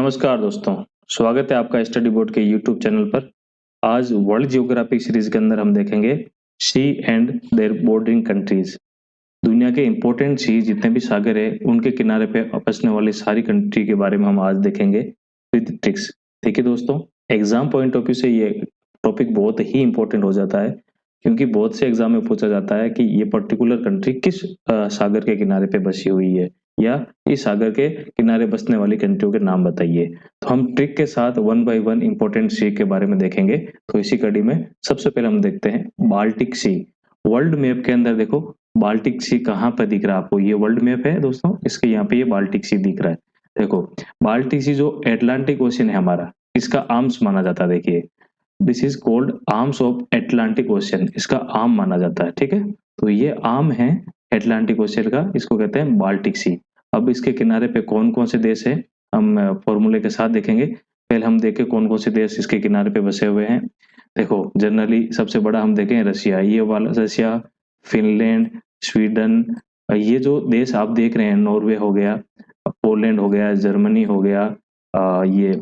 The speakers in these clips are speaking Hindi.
नमस्कार दोस्तों, स्वागत है आपका स्टडी बोर्ड के यूट्यूब चैनल पर। आज वर्ल्ड जियोग्राफिक सीरीज के अंदर हम देखेंगे सी एंड देयर बॉर्डरिंग कंट्रीज। दुनिया के इंपॉर्टेंट सी जितने भी सागर है उनके किनारे पे बसने वाली सारी कंट्री के बारे में हम आज देखेंगे विद ट्रिक्स। देखिए दोस्तों, एग्जाम पॉइंट ऑफ व्यू से ये टॉपिक बहुत ही इंपॉर्टेंट हो जाता है, क्योंकि बहुत से एग्जाम में पूछा जाता है कि ये पर्टिकुलर कंट्री किस सागर के किनारे पे बसी हुई है, या इस सागर के किनारे बसने वाली कंट्रियों के नाम बताइए। तो हम ट्रिक के साथ वन बाय वन इंपॉर्टेंट सी के बारे में देखेंगे। तो इसी कड़ी में सबसे पहले हम देखते हैं बाल्टिक सी। वर्ल्ड मैप के अंदर देखो बाल्टिक सी कहाँ पर दिख रहा है आपको। ये वर्ल्ड मैप है दोस्तों, इसके यहाँ पे ये बाल्टिक सी दिख रहा है। देखो, बाल्टिक सी जो एटलांटिक ओशन है हमारा, इसका आर्म्स माना जाता है। देखिए, this is called arms of Atlantic ocean, इसका आर्म माना जाता है। ठीक है, तो ये आर्म है एटलांटिक ओशन का, इसको कहते हैं बाल्टिक सी। अब इसके किनारे पे कौन कौन से देश है हम फॉर्मूले के साथ देखेंगे। पहले हम देखें कौन कौन से देश इसके किनारे पे बसे हुए हैं। देखो, जनरली सबसे बड़ा हम देखें रशिया, ये वाला रशिया, फिनलैंड, स्वीडन। ये जो देश आप देख रहे हैं, नॉर्वे हो गया, पोलैंड हो गया, जर्मनी हो गया, ये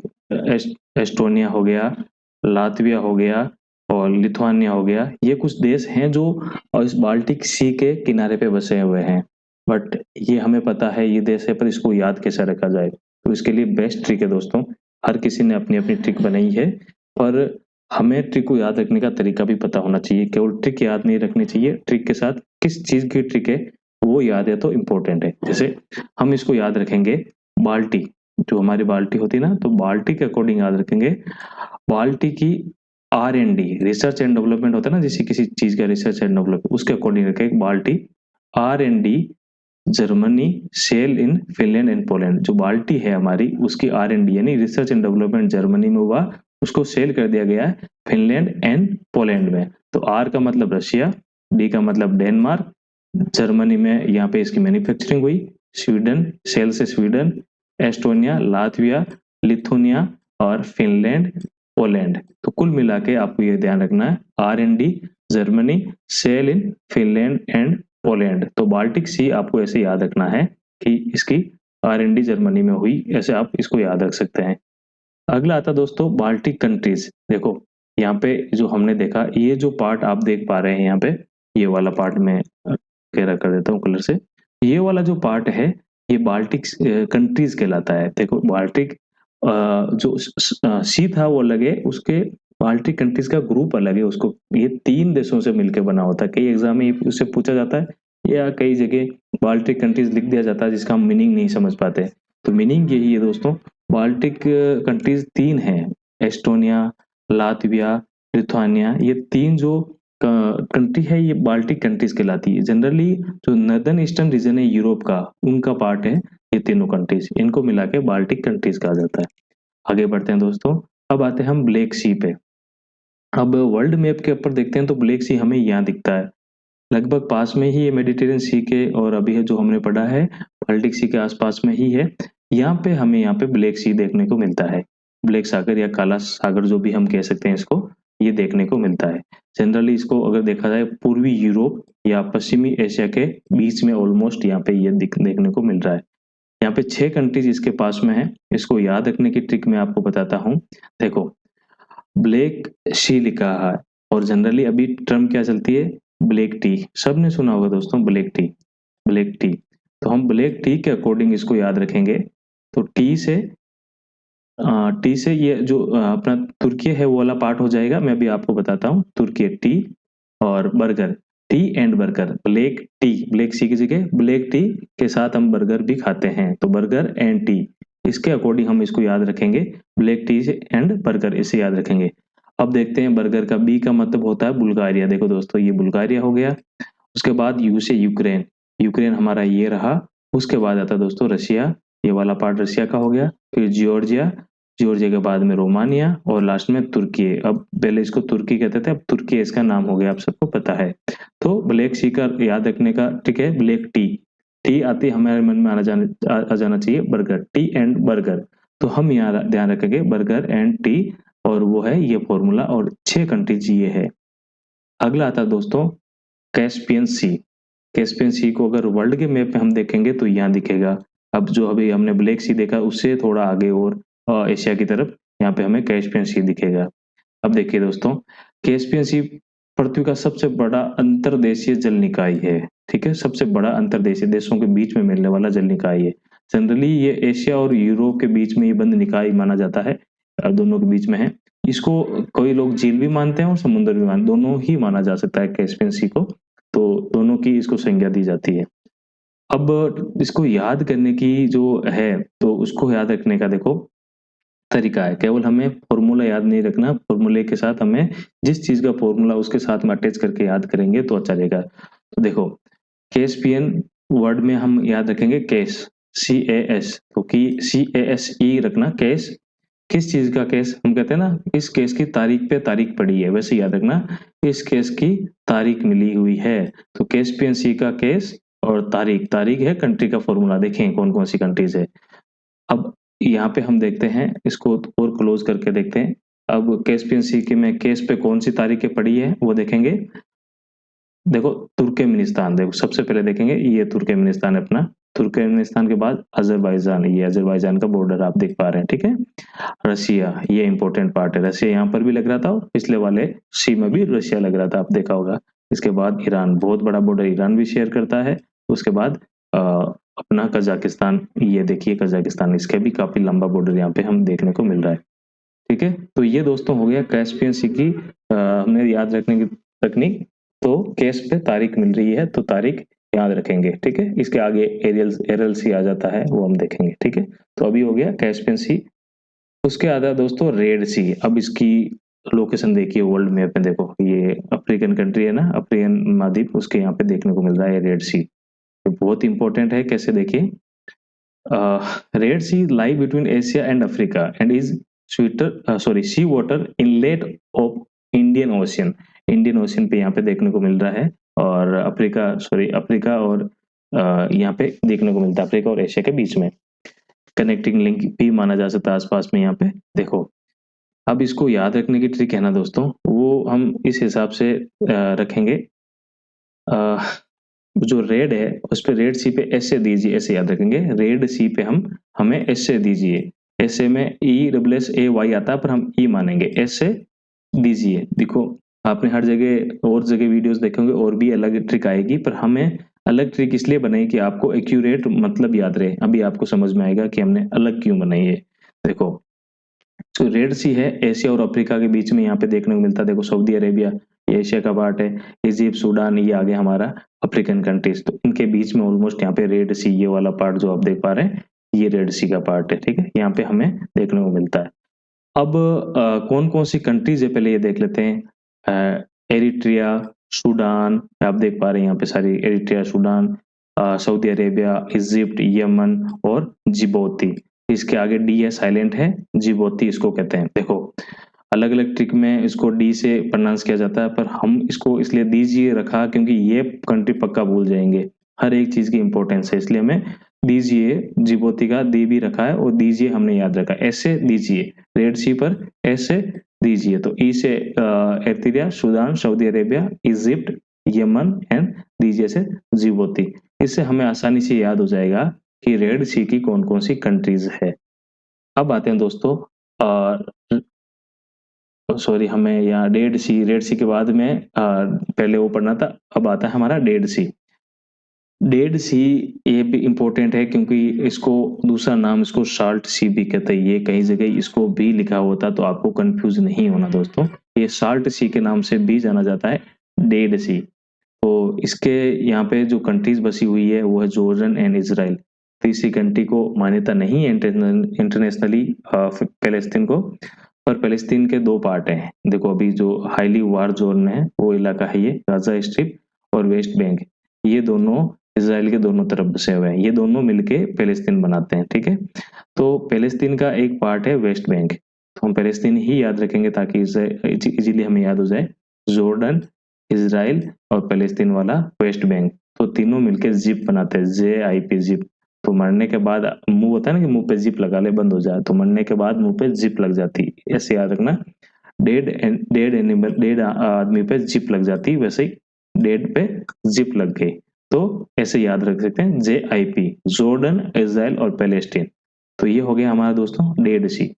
एस्टोनिया हो गया, लातविया हो गया और लिथुआनिया हो गया। ये कुछ देश हैं जो इस बाल्टिक सी के किनारे पे बसे हुए हैं। बट ये हमें पता है ये देश है, पर इसको याद कैसे रखा जाए। तो इसके लिए बेस्ट ट्रिक है दोस्तों, हर किसी ने अपनी अपनी ट्रिक बनाई है, पर हमें ट्रिक को याद रखने का तरीका भी पता होना चाहिए। केवल ट्रिक याद नहीं रखनी चाहिए, ट्रिक के साथ किस चीज की ट्रिक है वो याद है तो इम्पोर्टेंट है। जैसे हम इसको याद रखेंगे, बाल्टी, जो हमारी बाल्टी होती है ना, तो बाल्टी के अकॉर्डिंग याद रखेंगे। बाल्टी की R&D, रिसर्च एंड डेवलपमेंट होता है ना, जैसे किसी चीज का रिसर्च एंड डेवलपमेंट, उसके अकॉर्डिंग रखें बाल्टी। R&D Germany, sale in Finland and Poland. जो बाल्टी है हमारी, उसकी R&D यानी रिसर्च एंड डेवलपमेंट जर्मनी में हुआ, उसको सेल कर दिया गया है फिनलैंड एंड पोलैंड में। तो R का मतलब रशिया, D का मतलब डेनमार्क, जर्मनी में यहाँ पे इसकी मैन्युफैक्चरिंग हुई, स्वीडन, सेल से स्वीडन, एस्टोनिया, लातविया, लिथुनिया और फिनलैंड, पोलैंड। तो कुल मिला के आपको ये ध्यान रखना है, R&D Germany, sale in Finland and Poland. तो बाल्टिक सी आपको ऐसे याद रखना है कि इसकी R&D जर्मनी में हुई, ऐसे आप इसको याद रख सकते हैं। अगला आता दोस्तों बाल्टिक कंट्रीज। देखो, यहाँ पे जो हमने देखा, ये जो पार्ट आप देख पा रहे हैं यहाँ पे, ये वाला पार्ट में गहरा कर देता हूँ कलर से। ये वाला जो पार्ट है, ये बाल्टिक कंट्रीज कहलाता है। देखो, बाल्टिक जो सी था वो अलग है, उसके बाल्टिक कंट्रीज का ग्रुप अलग है। उसको ये 3 देशों से मिलकर बना होता है। कई एग्जाम में उससे पूछा जाता है, या कई जगह बाल्टिक कंट्रीज लिख दिया जाता है जिसका हम मीनिंग नहीं समझ पाते। तो मीनिंग यही है दोस्तों, बाल्टिक कंट्रीज 3 हैं, एस्टोनिया, लातविया, लिथुआनिया। ये 3 जो कंट्री है, ये बाल्टिक कंट्रीज कहलाती है। जनरली जो नॉर्दर्न ईस्टर्न रीजन है यूरोप का, उनका पार्ट है ये तीनों कंट्रीज, इनको मिला के बाल्टिक कंट्रीज कहा जाता है। आगे बढ़ते हैं दोस्तों, अब आते हैं हम ब्लैक सी पे। अब वर्ल्ड मैप के ऊपर देखते हैं तो ब्लैक सी हमें यहाँ दिखता है, लगभग पास में ही है मेडिटेरियन सी के, और अभी है जो हमने पढ़ा है बाल्टिक सी के आसपास में ही है। यहाँ पे हमें यहाँ पे ब्लैक सी देखने को मिलता है। ब्लैक सागर या काला सागर जो भी हम कह सकते हैं इसको, ये देखने को मिलता है। जनरली इसको अगर देखा जाए पूर्वी यूरोप या पश्चिमी एशिया के बीच में ऑलमोस्ट यहाँ पे ये देखने को मिल रहा है। यहाँ पे 6 कंट्रीज इसके पास में है। इसको याद रखने की ट्रिक मैं आपको बताता हूँ। देखो, ब्लैक सी लिखा है, और जनरली अभी टर्म क्या चलती है, ब्लैक टी। सबने सुना होगा दोस्तों ब्लैक टी, ब्लैक टी। तो हम ब्लैक टी के अकॉर्डिंग इसको याद रखेंगे। तो टी से ये जो अपना तुर्की है वो वाला पार्ट हो जाएगा। मैं भी आपको बताता हूँ, तुर्की टी और burger, tea and burger, black tea, black sea की जगह ब्लैक टी के साथ हम बर्गर भी खाते हैं, तो बर्गर एंड टी, इसके अकॉर्डिंग हम इसको याद रखेंगे। ब्लैक टी एंड बर्गर, इसे याद रखेंगे। अब देखते हैं बर्गर का बी का मतलब होता है बुल्गारिया। देखो दोस्तों, ये बुल्गारिया हो गया। उसके बाद यू से यूक्रेन, यूक्रेन हमारा ये रहा। उसके बाद आता दोस्तों रशिया, ये वाला पार्ट रशिया का हो गया। फिर जॉर्जिया, जॉर्जिया के बाद में रोमानिया, और लास्ट में तुर्की। अब पहले इसको तुर्की कहते थे, अब तुर्की इसका नाम हो गया, आप सबको पता है। तो ब्लैक सी का याद रखने का ठीक है, ब्लैक टी, टी आती हमारे मन में आ जाना चाहिए बर्गर, टी एंड बर्गर। तो हम यहाँ ध्यान रखेंगे बर्गर एंड टी, और वो है ये फॉर्मूला, और 6 कंट्रीज ये है। अगला आता है दोस्तों कैस्पियन सी। कैस्पियन सी को अगर वर्ल्ड के मैप में हम देखेंगे तो यहाँ दिखेगा। अब जो अभी हमने ब्लैक सी देखा, उससे थोड़ा आगे और एशिया की तरफ यहाँ पे हमें कैस्पियन सी दिखेगा। अब देखिए दोस्तों, कैस्पियन सी पृथ्वी का सबसे बड़ा अंतर्देशीय जल निकाय है। ठीक है, सबसे बड़ा अंतर्देशीय देशों के बीच में मिलने वाला जल निकाय है। जनरली ये एशिया और यूरोप के बीच में ये बंद निकाय माना जाता है, दोनों के बीच में है। इसको कोई लोग झील भी मानते हैं और समुद्र भी मानते, दोनों ही माना जा सकता है कैस्पियन सी को, तो दोनों की इसको संज्ञा दी जाती है। अब इसको याद करने की जो है, तो उसको याद रखने का देखो तरीका है। केवल हमें फॉर्मूला याद नहीं रखना, फॉर्मूले के साथ हमें जिस चीज का फॉर्मूला उसके साथ में अटैच करके याद करेंगे तो अच्छा रहेगा। तो देखो, कैस्पियन वर्ड में हम याद रखेंगे कैश, CAS, तो कि CASE रखना कैश। किस चीज का केस, हम कहते हैं ना इस केस की तारीख पे तारीख पड़ी है, वैसे याद रखना इस केस की तारीख मिली हुई है। तो कैस्पियन सी का केस और तारीख, तारीख है कंट्री का फॉर्मूला, देखें कौन कौन सी कंट्रीज है। अब यहाँ पे हम देखते हैं इसको और क्लोज करके देखते हैं। अब कैस्पियन सी के में केस पे कौन सी तारीखें पड़ी है वो देखेंगे। देखो तुर्कमेनिस्तान, देखो सबसे पहले देखेंगे ये तुर्कमेनिस्तान है अपना। तुर्कमेनिस्तान के बाद अजरबैजान, ये अजरबैजान का बॉर्डर आप देख पा रहे हैं। ठीक है, रसिया, ये इंपॉर्टेंट पार्ट है, रसिया यहाँ पर भी लग रहा था, पिछले वाले सी में भी रशिया लग रहा था, आप देखा होगा। इसके बाद ईरान, बहुत बड़ा बॉर्डर ईरान भी शेयर करता है। उसके बाद अपना कजाकिस्तान, ये देखिए कजाकिस्तान, इसके भी काफी लंबा बॉर्डर यहाँ पे हम देखने को मिल रहा है। ठीक है, तो ये दोस्तों हो गया कैस्पियन सी की हमने याद रखने की तकनीक। तो केस पे तारीख मिल रही है तो तारीख याद रखेंगे। ठीक है, इसके आगे एरल सी आ जाता है, वो हम देखेंगे। ठीक है, तो अभी हो गया कैस्पियन सी। उसके आता है दोस्तों रेड सी। अब इसकी लोकेशन देखिए वर्ल्ड मैप में, देखो ये अफ्रीकन कंट्री है ना, अफ्रीकन महाद्वीप, उसके यहाँ पे देखने को मिल रहा है रेड सी। तो बहुत इंपॉर्टेंट है, कैसे देखिए, Red Sea lie between Asia and Africa and is sea water inlet of Indian Ocean. Indian Ocean पे यहाँ पे देखने को मिल रहा है, और अफ्रीका और यहाँ पे देखने को मिलता है, अफ्रीका और एशिया के बीच में कनेक्टिंग लिंक भी माना जा सकता है आसपास में यहाँ पे। देखो, अब इसको याद रखने की ट्रिक है ना दोस्तों, वो हम इस हिसाब से रखेंगे। जो रेड है उस पे रेड सी पे ऐसे दीजिए, ऐसे याद रखेंगे। रेड सी पे हमें ऐसे दीजिए, ऐसे में ESSAY आता है पर हम ई मानेंगे, ऐसे दीजिए। देखो, आपने हर जगह और जगह वीडियोस देखे होंगे और भी अलग ट्रिक आएगी, पर हमें अलग ट्रिक इसलिए बनाई कि आपको एक्यूरेट मतलब याद रहे। अभी आपको समझ में आएगा कि हमने अलग क्यों बनाई है। देखो, जो रेड सी है एशिया और अफ्रीका के बीच में यहाँ पे देखने को मिलता है। देखो सऊदी अरेबिया, ये एशिया का पार्ट है, इजिप्ट, सूडान, ये आगे हमारा अफ्रीकन कंट्रीज, तो इनके बीच में ऑलमोस्ट यहाँ पे रेड सी, ये वाला पार्ट जो आप देख पा रहे हैं, ये रेड सी का पार्ट है। ठीक है, यहाँ पे हमें देखने को मिलता है। अब कौन कौन सी कंट्रीज है पहले ये देख लेते हैं। एरिट्रिया, सूडान, आप देख पा रहे हैं यहाँ पे सारी, Eritrea, Sudan, Saudi Arabia, Egypt, Yemen और जिबौती। इसके आगे डी है, साइलेंट है, जिबौती इसको कहते हैं। देखो, अलग अलग ट्रिक में इसको डी से प्रोनाउंस किया जाता है, पर हम इसको इसलिए दीजिए रखा क्योंकि ये कंट्री पक्का भूल जाएंगे, हर एक चीज की इंपॉर्टेंस है, इसलिए हमें दीजिए, जिबौती का दी भी रखा है और दीजिए हमने याद रखा, ऐसे दीजिए, रेड सी पर ऐसे दीजिए। तो ई से Eritrea, Sudan, Saudi Arabia, Egypt, Yemen and दीजिए से जिबौती। इससे हमें आसानी से याद हो जाएगा कि रेड सी की कौन कौन सी कंट्रीज है। अब आते हैं दोस्तों, सॉरी, हमें यहाँ रेड सी के बाद में पहले वो पढ़ना था, अब आता है हमारा डेड सी। डेड सी ये भी इम्पोर्टेंट है क्योंकि इसको दूसरा नाम इसको साल्ट सी भी कहते हैं। ये कई जगह इसको भी लिखा होता तो आपको कंफ्यूज नहीं होना दोस्तों, ये साल्ट सी के नाम से भी जाना जाता है, डेड सी। तो इसके यहाँ पे जो कंट्रीज बसी हुई है वो है जॉर्डन एंड इजराइल। तीसरी कंट्री को मान्यता नहीं है इंटरनेशनली, पैलेस्तीन को, पर पैलेस्तीन के दो पार्ट हैं। देखो, अभी जो हाईली वार जोन है वो इलाका है ये गाजा स्ट्रिप और वेस्ट बैंक, ये दोनों इसराइल के दोनों तरफ बसे हुए हैं, ये दोनों मिलके पैलेस्तीन बनाते हैं। ठीक है, तो पैलेस्तीन का एक पार्ट है वेस्ट बैंक, तो हम पैलेस्तीन ही याद रखेंगे ताकि इजीली हमें याद हो जाए। जॉर्डन, इसराइल और पैलेस्तीन वाला वेस्ट बैंक, तो तीनों मिलके जिप बनाते हैं, JIP, जिप। तो मरने के बाद मुंह होता है ना कि मुंह पे जिप लगा ले बंद हो जाए, तो मरने के बाद मुंह पे जिप लग जाती, ऐसे याद रखना। डेड आदमी पे जिप लग जाती, वैसे ही डेड पे जिप लग गई, तो ऐसे याद रख सकते हैं JIP, जॉर्डन, इजराइल और पैलेस्टीन। तो ये हो गया हमारा दोस्तों डेड सी।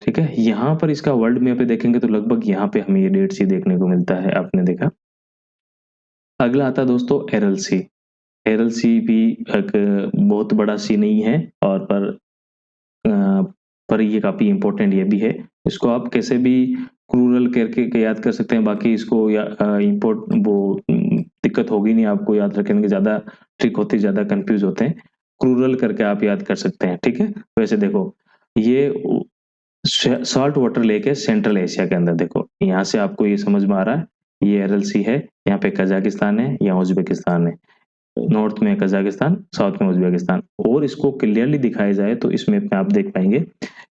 ठीक है। यहाँ पर इसका वर्ल्ड मैप पे देखेंगे तो लगभग यहाँ पे हमें ये डेड सी देखने को मिलता है, आपने देखा। अगला आता है दोस्तों एरल सी। एरल सी भी एक बहुत बड़ा सी नहीं है, और पर ये काफी इंपॉर्टेंट ये भी है। इसको आप कैसे भी क्रूरल करके याद कर सकते हैं, बाकी इसको इम्पोर्ट वो दिक्कत होगी नहीं आपको याद रखने की, ज्यादा ट्रिक होती, ज्यादा कंफ्यूज होते हैं। क्रूरल करके आप याद कर सकते हैं, ठीक है। वैसे देखो, ये सॉल्ट वाटर लेक है सेंट्रल एशिया के अंदर। देखो यहाँ से आपको ये समझ में आ रहा है, ये एरल सी है, यहाँ पे कजाकिस्तान है, यहाँ उज्बेकिस्तान है। नॉर्थ में कजाकिस्तान, साउथ में उज्बेकिस्तान। और इसको क्लियरली दिखाया जाए तो इस मैप में आप देख पाएंगे,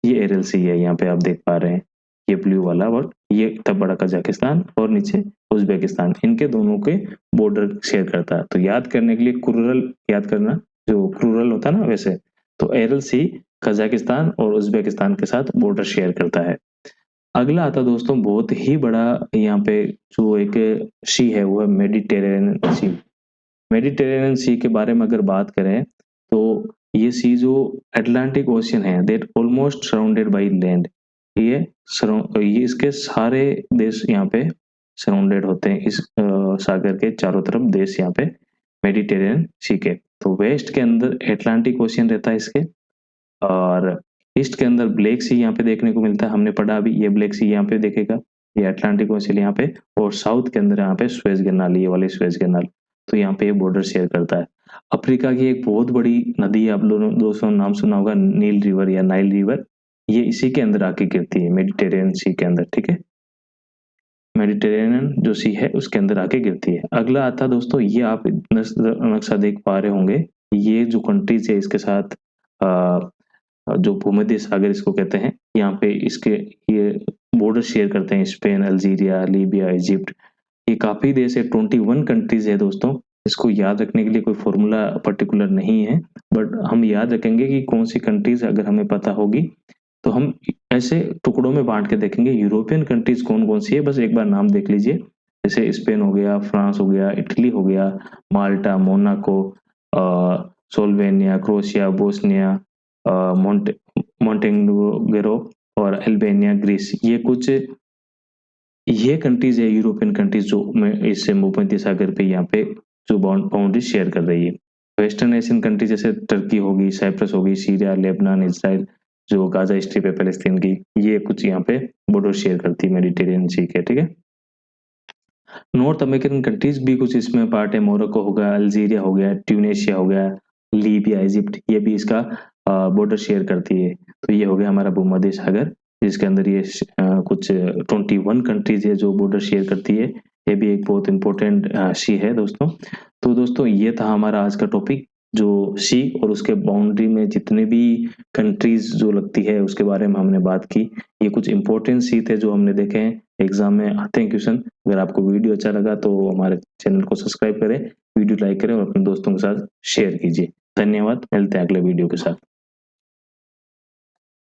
ये एरल सी है, यहाँ पे आप देख पा रहे हैं ये ब्लू वाला वर्ड, ये तब बड़ा कजाकिस्तान और नीचे उज्बेकिस्तान, इनके दोनों के बॉर्डर शेयर करता है। तो याद करने के लिए कुरल याद करना, जो क्रूरल होता है ना वैसे, तो एरल सी कजाकिस्तान और उज्बेकिस्तान के साथ बॉर्डर शेयर करता है। अगला आता दोस्तों बहुत ही बड़ा, यहाँ पे जो एक सी है वो है मेडिटेरेनियन सी। मेडिटेरेनियन सी के बारे में अगर बात करें तो ये सी जो अटलांटिक ओशियन है, that almost surrounded by land. ये इसके सारे देश यहाँ पे सराउंडेड होते हैं, इस सागर के चारों तरफ देश यहाँ पे मेडिटेरेनियन सी के। तो वेस्ट के अंदर अटलांटिक ओशियन रहता है इसके, और ईस्ट के अंदर ब्लैक सी यहाँ पे देखने को मिलता है। हमने पढ़ा अभी, ये ब्लैक सी यहाँ पे देखेगा, ये अटलांटिक ओशियन यहाँ पे, और साउथ के अंदर यहाँ पे स्वेज कैनाल, ये वाली स्वेज कैनाल, तो यहाँ पे ये बॉर्डर शेयर करता है। अफ्रीका की एक बहुत बड़ी नदी है, आप दोनों दोस्तों नाम सुना होगा, नील रिवर या नाइल रिवर, ये इसी के अंदर आके गिरती है, मेडिटेरेनियन सी के अंदर, ठीक है। मेडिटेरेनियन जो सी है उसके अंदर आके गिरती है। अगला आता दोस्तों, ये आप नक्शा देख पा रहे होंगे, ये जो कंट्रीज है इसके साथ जो भूमध्य सागर इसको कहते हैं, यहाँ पे इसके ये बॉर्डर शेयर करते हैं स्पेन, अल्जीरिया, लीबिया, इजिप्ट, ये काफी देश है, 21 कंट्रीज है दोस्तों। इसको याद रखने के लिए कोई फॉर्मूला पर्टिकुलर नहीं है, बट हम याद रखेंगे कि कौन सी कंट्रीज अगर हमें पता होगी तो हम ऐसे टुकड़ों में बांट के देखेंगे यूरोपियन कंट्रीज कौन कौन सी है, बस एक बार नाम देख लीजिए। जैसे स्पेन हो गया, फ्रांस हो गया, इटली हो गया, Malta, Monaco, Slovenia, Croatia, Bosnia, Monte Montenegro और अल्बानिया, ग्रीस, ये कंट्रीज है यूरोपियन कंट्रीज जो इससे भूमध्य सागर पे यहाँ पे जो बाउंड्री शेयर कर रही है। वेस्टर्न एशियन कंट्री जैसे टर्की होगी, साइप्रस होगी, सीरिया, लेबनान, इसराइल, जो गाजा स्ट्रिप है पैलेस्तीन की, ये कुछ यहाँ पे बॉर्डर शेयर करती है मेडिटेरियन सी के, ठीक है। नॉर्थ अमेरिकन कंट्रीज भी कुछ इसमें पार्ट है, मोरक्को हो गया, अल्जीरिया हो गया, ट्यूनेशिया हो गया, लीबिया, इजिप्ट, ये भी इसका बॉर्डर शेयर करती है। तो ये हो गया हमारा भूमध्य सागर, जिसके अंदर ये कुछ 21 कंट्रीज है जो बॉर्डर शेयर करती है। ये भी एक बहुत इंपॉर्टेंट सी है दोस्तों। तो दोस्तों ये था हमारा आज का टॉपिक, जो सी और उसके बाउंड्री में जितने भी कंट्रीज जो लगती है उसके बारे में हमने बात की। ये कुछ इंपॉर्टेंट सी थे जो हमने देखे हैं, एग्जाम में आते हैं क्वेश्चन। अगर आपको वीडियो अच्छा लगा तो हमारे चैनल को सब्सक्राइब करें, वीडियो लाइक करें और अपने दोस्तों के साथ शेयर कीजिए। धन्यवाद, मिलते हैं अगले वीडियो के साथ।